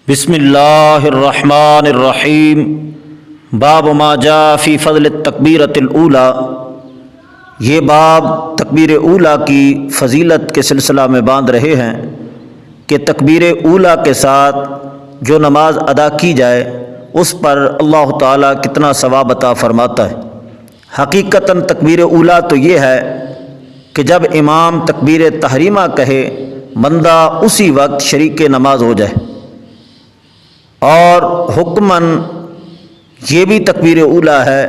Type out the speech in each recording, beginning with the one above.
بسم اللہ الرحمن الرحیم باب ما جاء فی فضل التکبیرۃ الاولی۔ یہ باب تکبیر اولی کی فضیلت کے سلسلہ میں باندھ رہے ہیں کہ تکبیر اولی کے ساتھ جو نماز ادا کی جائے اس پر اللہ تعالیٰ کتنا ثواب عطا فرماتا ہے۔ حقیقتاً تکبیر اولی تو یہ ہے کہ جب امام تکبیر تحریمہ کہے بندہ اسی وقت شریک نماز ہو جائے، اور حکماً یہ بھی تکبیر اولی ہے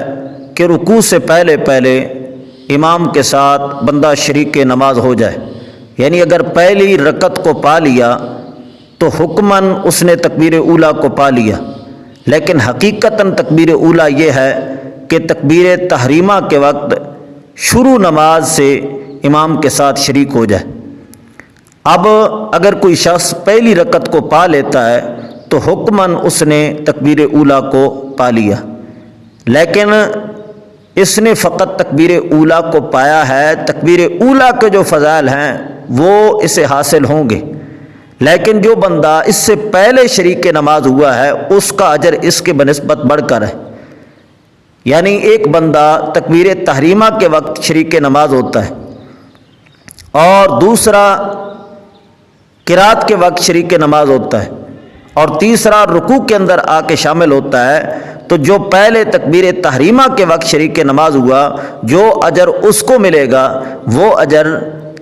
کہ رکوع سے پہلے امام کے ساتھ بندہ شریک نماز ہو جائے، یعنی اگر پہلی رکعت کو پا لیا تو حکماً اس نے تکبیر اولی کو پا لیا، لیکن حقیقتاً تکبیر اولی یہ ہے کہ تکبیر تحریمہ کے وقت شروع نماز سے امام کے ساتھ شریک ہو جائے۔ اب اگر کوئی شخص پہلی رکعت کو پا لیتا ہے تو حکماً اس نے تکبیر اولی کو پا لیا، لیکن اس نے فقط تکبیر اولی کو پایا ہے، تکبیر اولی کے جو فضائل ہیں وہ اسے حاصل ہوں گے، لیکن جو بندہ اس سے پہلے شریک نماز ہوا ہے اس کا اجر اس کے بنسبت بڑھ کر ہے۔ یعنی ایک بندہ تکبیر تحریمہ کے وقت شریک نماز ہوتا ہے اور دوسرا قرات کے وقت شریک نماز ہوتا ہے اور تیسرا رکوع کے اندر آ کے شامل ہوتا ہے، تو جو پہلے تکبیر تحریمہ کے وقت شریک نماز ہوا جو اجر اس کو ملے گا وہ اجر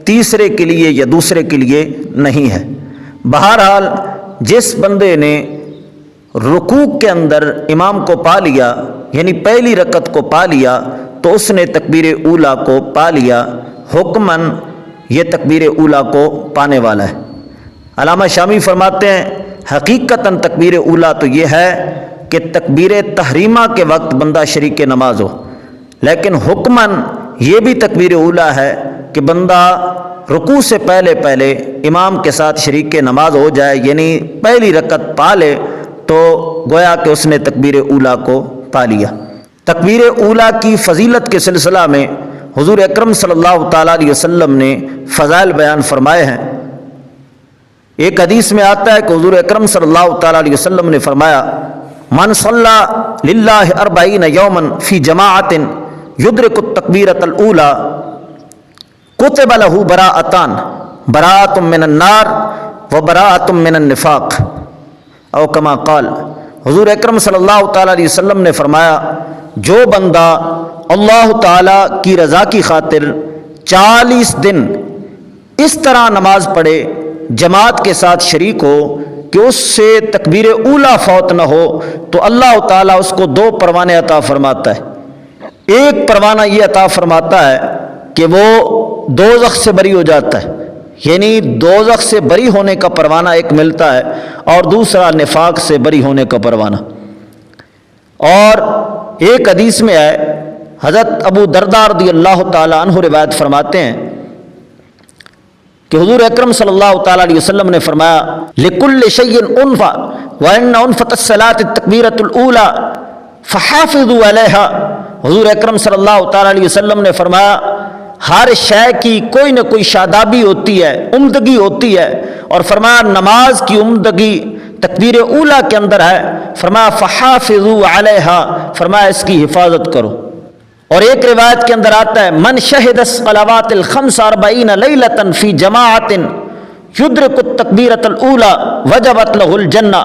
تیسرے کے لیے یا دوسرے کے لیے نہیں ہے۔ بہرحال جس بندے نے رکوع کے اندر امام کو پا لیا، یعنی پہلی رکعت کو پا لیا، تو اس نے تکبیر اولی کو پا لیا، حکماً یہ تکبیر اولی کو پانے والا ہے۔ علامہ شامی فرماتے ہیں حقیقتاً تکبیر اولی تو یہ ہے کہ تکبیر تحریمہ کے وقت بندہ شریک نماز ہو، لیکن حکماً یہ بھی تکبیر اولی ہے کہ بندہ رکوع سے پہلے امام کے ساتھ شریک نماز ہو جائے، یعنی پہلی رکعت پا لے تو گویا کہ اس نے تکبیر اولی کو پا لیا۔ تکبیر اولی کی فضیلت کے سلسلہ میں حضور اکرم صلی اللہ تعالیٰ علیہ وسلم نے فضائل بیان فرمائے ہیں۔ ایک حدیث میں آتا ہے کہ حضور اکرم صلی اللہ تعالیٰ علیہ وسلم نے فرمایا من صلی للہ 40 یوما فی جماعت یدرک التکبیرۃ الاولی کتب لہ براءتان براءۃ من النار و براءۃ من النفاق او کما قال۔ حضور اکرم صلی اللہ تعالیٰ علیہ وسلم نے فرمایا جو بندہ اللہ تعالیٰ کی رضا کی خاطر 40 دن اس طرح نماز پڑھے جماعت کے ساتھ شریک ہو کہ اس سے تکبیر اولی فوت نہ ہو تو اللہ تعالیٰ اس کو 2 پروانے عطا فرماتا ہے۔ ایک پروانہ یہ عطا فرماتا ہے کہ وہ دوزخ سے بری ہو جاتا ہے، یعنی دوزخ سے بری ہونے کا پروانہ ایک ملتا ہے، اور دوسرا نفاق سے بری ہونے کا پروانہ۔ اور ایک حدیث میں ہے حضرت ابو درداء رضی اللہ تعالیٰ عنہ روایت فرماتے ہیں کہ حضور اکرم صلی اللہ تعالیٰ علیہ وسلم نے فرمایا لِكُلِّ شَيْءٍ أُنْفَ وَإِنَّ أُنْفَةَ الصَّلَاةِ التَّكْبِيرَةُ الْأُولَى فَحَافِظُوا عَلَيْهَا۔ حضور اکرم صلی اللہ تعالیٰ علیہ وسلم نے فرمایا ہر شے کی کوئی نہ کوئی شادابی ہوتی ہے، عمدگی ہوتی ہے، اور فرمایا نماز کی عمدگی تکبیر اولی کے اندر ہے۔ فرمایا فَحَافِظُوا عَلَيْهَا، فرمایا اس کی حفاظت کرو۔ اور ایک روایت کے اندر آتا ہے من شہد الصلوات الخمس 40 لیلۃ فی جماعت یدرک التکبیرۃ الاولی وجبت لہ الجنہ،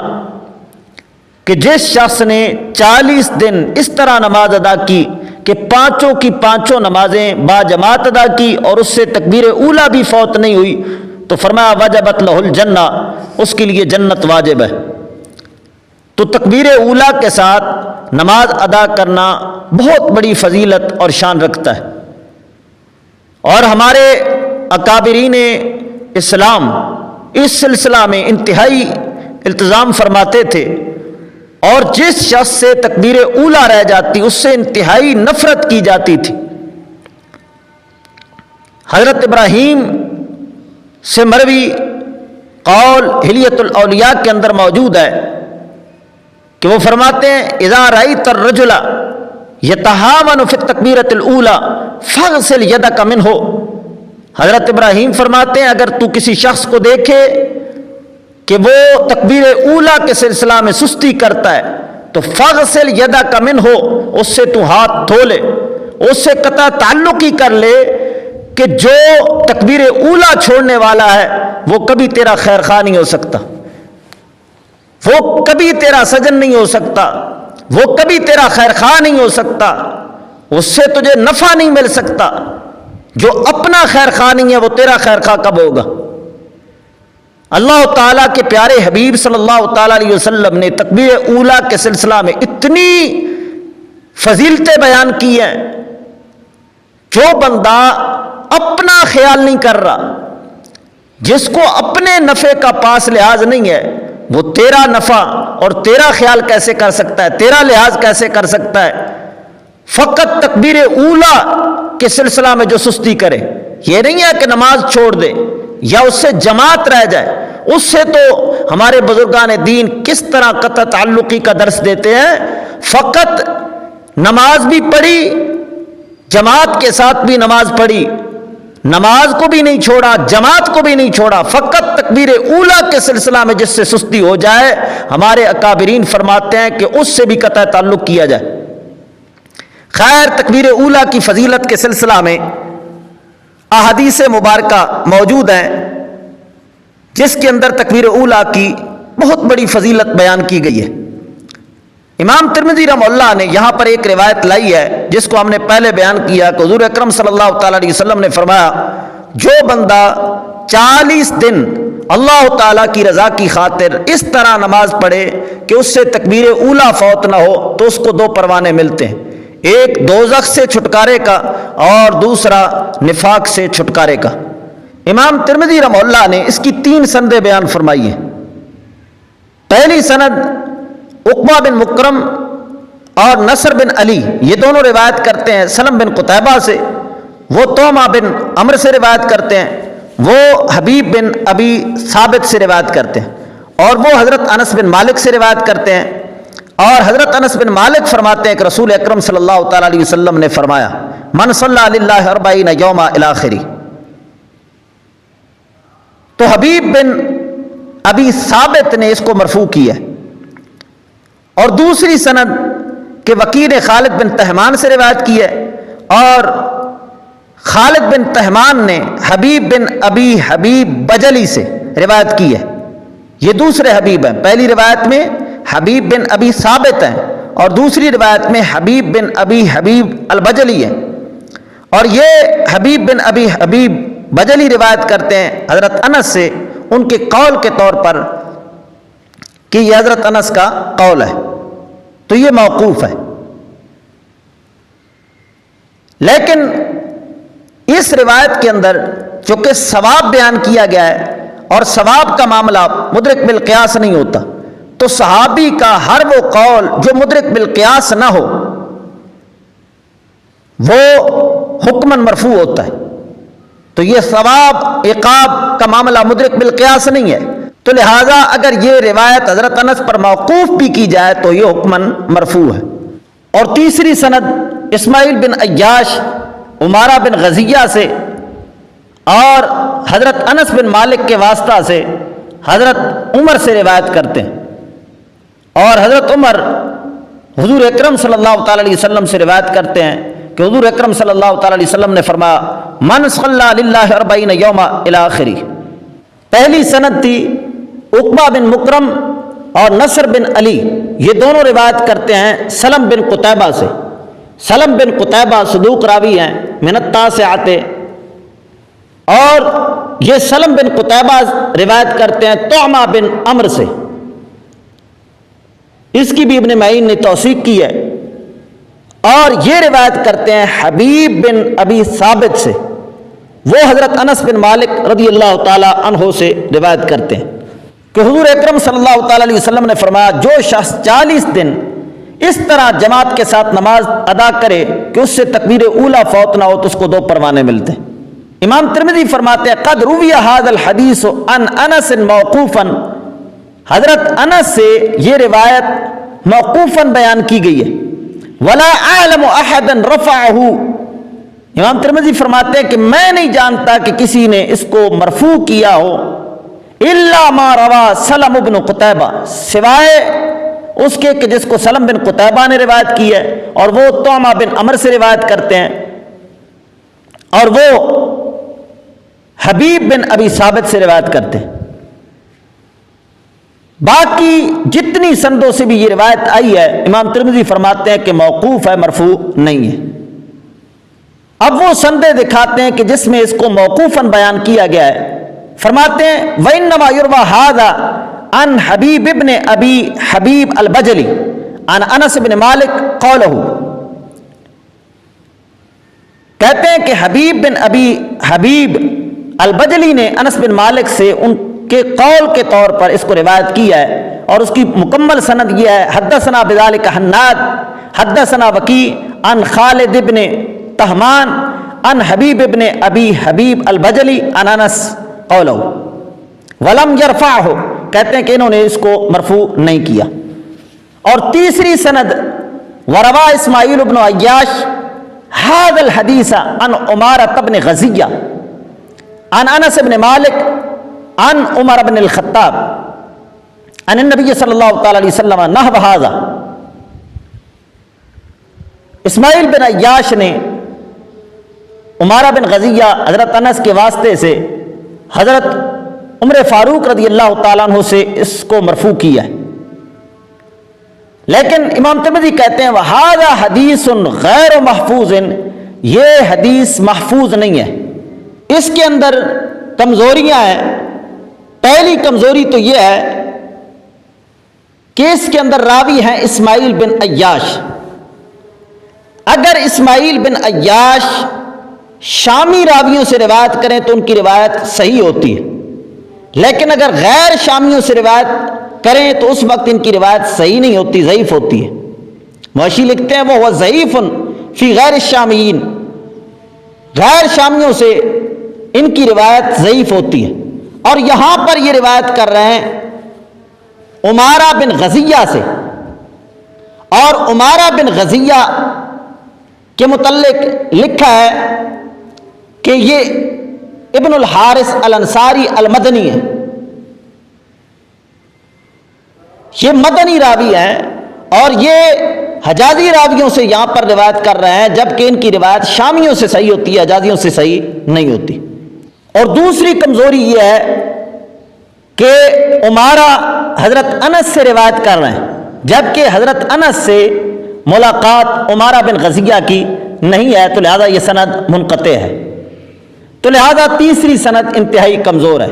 کہ جس شخص نے 40 دن اس طرح نماز ادا کی کہ پانچوں کی پانچوں نمازیں با جماعت ادا کی اور اس سے تکبیر اولی بھی فوت نہیں ہوئی تو فرمایا وجبت لہ الجنہ، اس کے لیے جنت واجب ہے۔ تو تکبیر اولی کے ساتھ نماز ادا کرنا بہت بڑی فضیلت اور شان رکھتا ہے، اور ہمارے اکابرین اسلام اس سلسلہ میں انتہائی التزام فرماتے تھے، اور جس شخص سے تکبیر اولی رہ جاتی اس سے انتہائی نفرت کی جاتی تھی۔ حضرت ابراہیم سے مروی قول حلیۃ الاولیاء کے اندر موجود ہے کہ وہ فرماتے ہیں اذا رأیت الرجل یتہاون فی التکبیرۃ الاولی فاغسل یدک منہ۔ حضرت ابراہیم فرماتے ہیں اگر تو کسی شخص کو دیکھے کہ وہ تکبیر اولا کے سلسلہ میں سستی کرتا ہے تو فغسل یدک منہ، اس سے تو ہاتھ دھو لے، اس سے قطع تعلق ہی کر لے کہ جو تکبیر اولا چھوڑنے والا ہے وہ کبھی تیرا خیر خواہ نہیں ہو سکتا، وہ کبھی تیرا سجن نہیں ہو سکتا، وہ کبھی تیرا خیر خواہ نہیں ہو سکتا، اس سے تجھے نفع نہیں مل سکتا۔ جو اپنا خیر خواہ نہیں ہے وہ تیرا خیر خواہ کب ہوگا؟ اللہ تعالیٰ کے پیارے حبیب صلی اللہ تعالیٰ علیہ وسلم نے تکبیر اولا کے سلسلہ میں اتنی فضیلتیں بیان کی ہیں، جو بندہ اپنا خیال نہیں کر رہا، جس کو اپنے نفع کا پاس لحاظ نہیں ہے، وہ تیرا نفع اور تیرا خیال کیسے کر سکتا ہے، تیرا لحاظ کیسے کر سکتا ہے؟ فقط تکبیر اولا کے سلسلہ میں جو سستی کرے، یہ نہیں ہے کہ نماز چھوڑ دے یا اس سے جماعت رہ جائے، اس سے تو ہمارے بزرگان دین کس طرح قطع تعلقی کا درس دیتے ہیں۔ فقط نماز بھی پڑھی، جماعت کے ساتھ بھی نماز پڑھی، نماز کو بھی نہیں چھوڑا، جماعت کو بھی نہیں چھوڑا، فقط تکبیر اولا کے سلسلہ میں جس سے سستی ہو جائے، ہمارے اکابرین فرماتے ہیں کہ اس سے بھی قطع تعلق کیا جائے۔ خیر، تکبیر اولا کی فضیلت کے سلسلہ میں احادیث مبارکہ موجود ہیں جس کے اندر تکبیر اولا کی بہت بڑی فضیلت بیان کی گئی ہے۔ امام ترمذی رحمہ اللہ نے یہاں پر ایک روایت لائی ہے جس کو ہم نے پہلے بیان کیا کہ حضور اکرم صلی اللہ تعالیٰ علیہ وسلم نے فرمایا، جو بندہ 40 دن اللہ تعالیٰ کی رضا کی خاطر اس طرح نماز پڑھے کہ اس سے تکبیر اولا فوت نہ ہو تو اس کو 2 پروانے ملتے ہیں، ایک دوزخ سے چھٹکارے کا اور دوسرا نفاق سے چھٹکارے کا۔ امام ترمذی رحمہ اللہ نے اس کی 3 سندیں بیان فرمائی ہیں۔ پہلی سند عقبہ بن مکرم اور نصر بن علی، یہ دونوں روایت کرتے ہیں سلم بن قتیبہ سے، وہ توما بن عمر سے روایت کرتے ہیں، وہ حبیب بن ابی ثابت سے روایت کرتے ہیں، اور وہ حضرت انس بن مالک سے روایت کرتے ہیں۔ اور حضرت انس بن مالک فرماتے ہیں کہ رسول اکرم صلی اللہ تعالیٰ علیہ وسلم نے فرمایا، من صلی للہ 40 یوما الی آخری۔ تو حبیب بن ابی ثابت نے اس کو مرفوع کیا ہے۔ اور دوسری سند کہ وکیل خالد بن تہمان سے روایت کی ہے، اور خالد بن تہمان نے حبیب بن ابی حبیب بجلی سے روایت کی ہے۔ یہ دوسرے حبیب ہیں، پہلی روایت میں حبیب بن ابی ثابت ہیں اور دوسری روایت میں حبیب بن ابی حبیب البجلی ہیں، اور یہ حبیب بن ابی حبیب بجلی روایت کرتے ہیں حضرت انس سے ان کے قول کے طور پر کہ یہ حضرت انس کا قول ہے، تو یہ موقوف ہے۔ لیکن اس روایت کے اندر چونکہ ثواب بیان کیا گیا ہے اور ثواب کا معاملہ مدرک بالقیاس نہیں ہوتا، تو صحابی کا ہر وہ قول جو مدرک بالقیاس نہ ہو وہ حکماً مرفوع ہوتا ہے، تو یہ ثواب عقاب کا معاملہ مدرک بالقیاس نہیں ہے، تو لہٰذا اگر یہ روایت حضرت انس پر موقوف بھی کی جائے تو یہ حکماً مرفوع ہے۔ اور تیسری سند اسماعیل بن عیاش عمارہ بن غزیہ سے اور حضرت انس بن مالک کے واسطہ سے حضرت عمر سے روایت کرتے ہیں، اور حضرت عمر حضور اکرم صلی اللہ تعالیٰ علیہ وسلم سے روایت کرتے ہیں کہ حضور اکرم صلی اللہ تعالیٰ علیہ وسلم نے فرمایا، من صلی للہ 40 یوما الی آخری۔ پہلی سند تھی عقبہ بن مکرم اور نصر بن علی، یہ دونوں روایت کرتے ہیں سلم بن قتیبہ سے۔ سلم بن قتیبہ صدوق راوی ہیں من التاسعۃ، اور یہ سلم بن قتیبہ روایت کرتے ہیں طعمہ بن عمر سے، اس کی بھی ابن معین نے توثیق کی ہے، اور یہ روایت کرتے ہیں حبیب بن ابی ثابت سے، وہ حضرت انس بن مالک رضی اللہ تعالی عنہ سے روایت کرتے ہیں کہ حضور اکرم صلی اللہ تعالی علیہ وسلم نے فرمایا، جو شخص 40 دن اس طرح جماعت کے ساتھ نماز ادا کرے کہ اس سے تکبیر اولا فوت نہ ہو تو اس کو 2 پروانے ملتے ہیں۔ امام ترمذی فرماتے ہیں قد روی ھذا الحدیث عن انس موقوفا، حضرت انس سے یہ روایت موقوفاً بیان کی گئی ہے، ولا اعلم احدا رفعہ، امام ترمذی فرماتے ہیں کہ میں نہیں جانتا کہ کسی نے اس کو مرفوع کیا ہو الا ما روا سلم بن قتیبہ، سوائے اس کے کہ جس کو سلم بن قتیبہ نے روایت کی ہے، اور وہ طعمہ بن عمر سے روایت کرتے ہیں، اور وہ حبیب بن ابی ثابت سے روایت کرتے ہیں۔ باقی جتنی سندوں سے بھی یہ روایت آئی ہے، امام ترمذی فرماتے ہیں کہ موقوف ہے، مرفوع نہیں ہے۔ اب وہ سندیں دکھاتے ہیں کہ جس میں اس کو موقوفاً بیان کیا گیا ہے۔ فرماتے ہیں وَإِنَّمَا يُرْوَى هَذَا عَنْ حبیب ابن ابی حبیب البجلی عن انس بن مالک قولہ، کہتے ہیں کہ حبیب بن ابی حبیب البجلی نے انس بن مالک سے ان کے قول کے طور پر اس کو روایت کیا ہے، اور اس کی مکمل سند یہ ہے حدثنا بذالک حناد حدثنا وکی عن خالد ابن تہمان عن حبیب ابن ابی حبیب البجلی عن انس قولہ ولم یرفعہ، کہتے ہیں کہ انہوں نے اس کو مرفوع نہیں کیا۔ اور تیسری سند وروا اسماعیل بن عیاش هذا الحدیث عن عمارۃ بن غزیہ عن انس بن مالک عن عمر بن الخطاب عن النبی صلی اللہ تعالی علیہ وسلم نحو ھذا، اسماعیل بن عیاش نے عمارہ بن غزیہ حضرت انس کے واسطے سے حضرت عمر فاروق رضی اللہ تعالیٰ عنہ سے اس کو مرفوع کیا ہے، لیکن امام ترمذی کہتے ہیں وَهَذَا حَدِيثٌ غَيْرُ مَحْفُوظٍ، یہ حدیث محفوظ نہیں ہے، اس کے اندر کمزوریاں ہیں۔ پہلی کمزوری تو یہ ہے کہ اس کے اندر راوی ہیں اسماعیل بن عیاش۔ اگر اسماعیل بن عیاش شامی راویوں سے روایت کریں تو ان کی روایت صحیح ہوتی ہے، لیکن اگر غیر شامیوں سے روایت کریں تو اس وقت ان کی روایت صحیح نہیں ہوتی، ضعیف ہوتی ہے۔ موشی لکھتے ہیں وہ ضعیف فی غیر الشامیین، غیر شامیوں سے ان کی روایت ضعیف ہوتی ہے۔ اور یہاں پر یہ روایت کر رہے ہیں عمارہ بن غزیہ سے، اور عمارہ بن غزیہ کے متعلق لکھا ہے کہ یہ ابن الحارث الانصاری المدنی ہے، یہ مدنی راوی ہیں، اور یہ حجازی راویوں سے یہاں پر روایت کر رہے ہیں، جبکہ ان کی روایت شامیوں سے صحیح ہوتی ہے، حجازیوں سے صحیح نہیں ہوتی۔ اور دوسری کمزوری یہ ہے کہ عمارہ حضرت انس سے روایت کر رہے ہیں، جبکہ حضرت انس سے ملاقات عمارہ بن غزیہ کی نہیں ہے، تو لہذا یہ سند منقطع ہے، تو لہذا تیسری سند انتہائی کمزور ہے۔